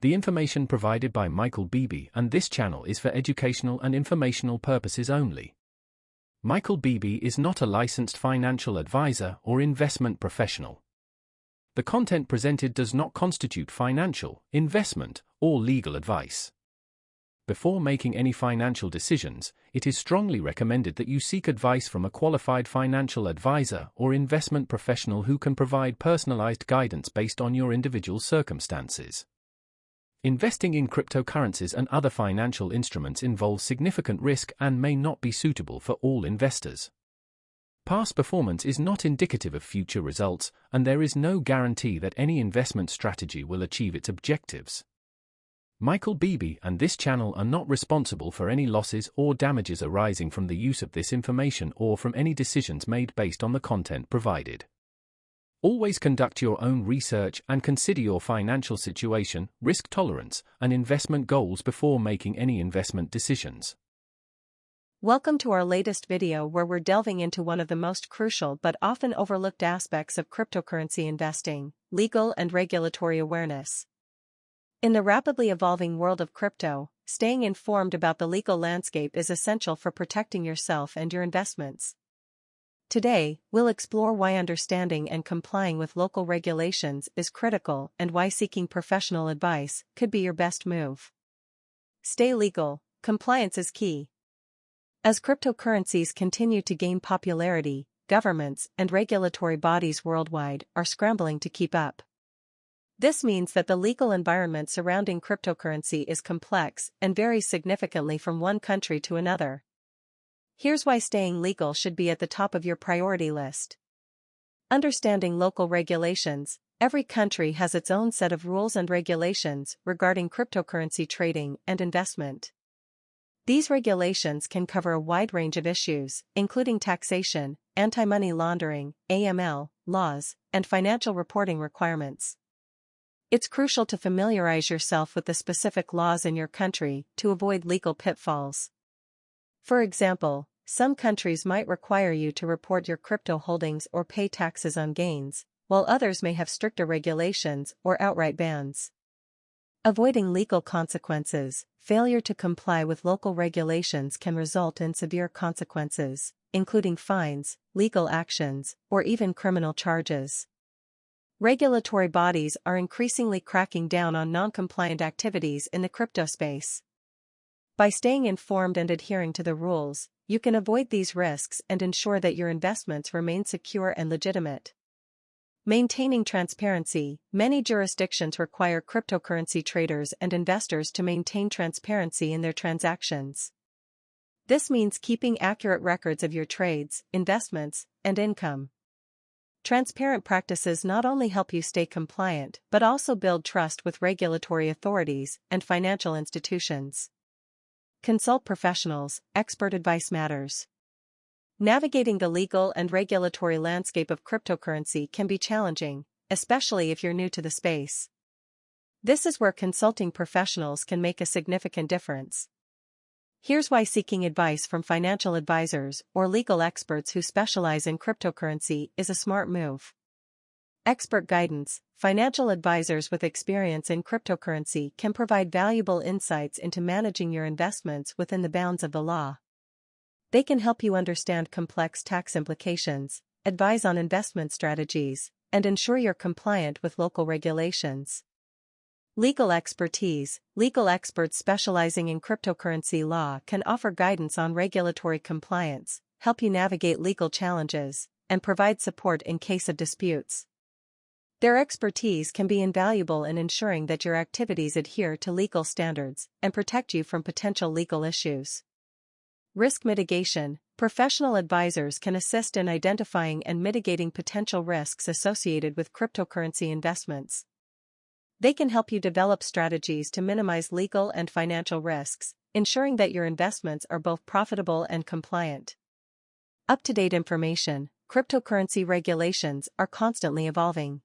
The information provided by Michael Beebe and this channel is for educational and informational purposes only. Michael Beebe is not a licensed financial advisor or investment professional. The content presented does not constitute financial, investment, or legal advice. Before making any financial decisions, it is strongly recommended that you seek advice from a qualified financial advisor or investment professional who can provide personalized guidance based on your individual circumstances. Investing in cryptocurrencies and other financial instruments involves significant risk and may not be suitable for all investors. Past performance is not indicative of future results, and there is no guarantee that any investment strategy will achieve its objectives. Michael Beebe and this channel are not responsible for any losses or damages arising from the use of this information or from any decisions made based on the content provided. Always conduct your own research and consider your financial situation, risk tolerance, and investment goals before making any investment decisions. Welcome to our latest video where we're delving into one of the most crucial but often overlooked aspects of cryptocurrency investing: legal and regulatory awareness. In the rapidly evolving world of crypto, staying informed about the legal landscape is essential for protecting yourself and your investments. Today, we'll explore why understanding and complying with local regulations is critical and why seeking professional advice could be your best move. Stay legal. Compliance is key. As cryptocurrencies continue to gain popularity, governments and regulatory bodies worldwide are scrambling to keep up. This means that the legal environment surrounding cryptocurrency is complex and varies significantly from one country to another. Here's why staying legal should be at the top of your priority list. Understanding local regulations. Every country has its own set of rules and regulations regarding cryptocurrency trading and investment. These regulations can cover a wide range of issues, including taxation, anti-money laundering, AML, laws, and financial reporting requirements. It's crucial to familiarize yourself with the specific laws in your country to avoid legal pitfalls. For example, some countries might require you to report your crypto holdings or pay taxes on gains, while others may have stricter regulations or outright bans. Avoiding legal consequences. Failure to comply with local regulations can result in severe consequences, including fines, legal actions, or even criminal charges. Regulatory bodies are increasingly cracking down on non-compliant activities in the crypto space. By staying informed and adhering to the rules, you can avoid these risks and ensure that your investments remain secure and legitimate. Maintaining transparency. Many jurisdictions require cryptocurrency traders and investors to maintain transparency in their transactions. This means keeping accurate records of your trades, investments, and income. Transparent practices not only help you stay compliant but also build trust with regulatory authorities and financial institutions. Consult professionals. Expert advice matters. Navigating the legal and regulatory landscape of cryptocurrency can be challenging, especially if you're new to the space. This is where consulting professionals can make a significant difference. Here's why seeking advice from financial advisors or legal experts who specialize in cryptocurrency is a smart move. Expert guidance. Financial advisors with experience in cryptocurrency can provide valuable insights into managing your investments within the bounds of the law. They can help you understand complex tax implications, advise on investment strategies, and ensure you're compliant with local regulations. Legal expertise. Legal experts specializing in cryptocurrency law can offer guidance on regulatory compliance, help you navigate legal challenges, and provide support in case of disputes. Their expertise can be invaluable in ensuring that your activities adhere to legal standards and protect you from potential legal issues. Risk mitigation. Professional advisors can assist in identifying and mitigating potential risks associated with cryptocurrency investments. They can help you develop strategies to minimize legal and financial risks, ensuring that your investments are both profitable and compliant. Up-to-date information. Cryptocurrency regulations are constantly evolving.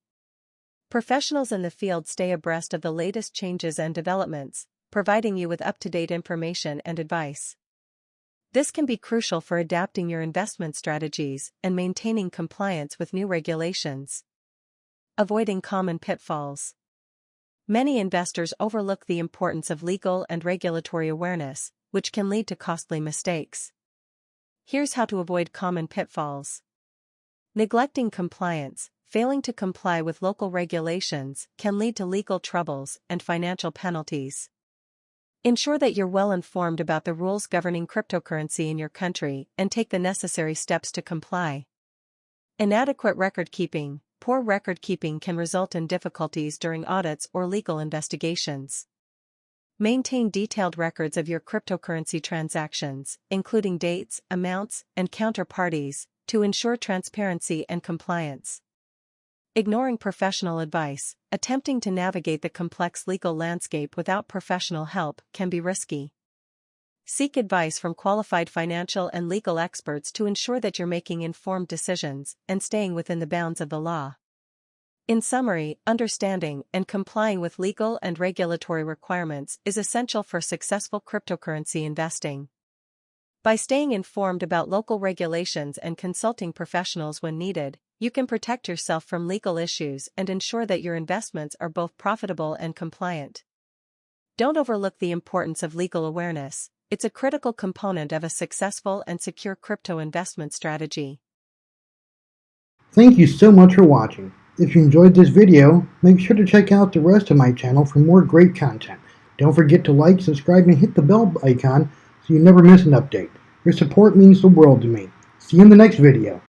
Professionals in the field stay abreast of the latest changes and developments, providing you with up-to-date information and advice. This can be crucial for adapting your investment strategies and maintaining compliance with new regulations. Avoiding common pitfalls. Many investors overlook the importance of legal and regulatory awareness, which can lead to costly mistakes. Here's how to avoid common pitfalls. Neglecting compliance. Failing to comply with local regulations can lead to legal troubles and financial penalties. Ensure that you're well informed about the rules governing cryptocurrency in your country and take the necessary steps to comply. Inadequate record keeping. Poor record keeping can result in difficulties during audits or legal investigations. Maintain detailed records of your cryptocurrency transactions, including dates, amounts, and counterparties, to ensure transparency and compliance. Ignoring professional advice. Attempting to navigate the complex legal landscape without professional help can be risky. Seek advice from qualified financial and legal experts to ensure that you're making informed decisions and staying within the bounds of the law. In summary, understanding and complying with legal and regulatory requirements is essential for successful cryptocurrency investing. By staying informed about local regulations and consulting professionals when needed, you can protect yourself from legal issues and ensure that your investments are both profitable and compliant. Don't overlook the importance of legal awareness. It's a critical component of a successful and secure crypto investment strategy. Thank you so much for watching. If you enjoyed this video, make sure to check out the rest of my channel for more great content. Don't forget to like, subscribe, and hit the bell icon so you never miss an update. Your support means the world to me. See you in the next video.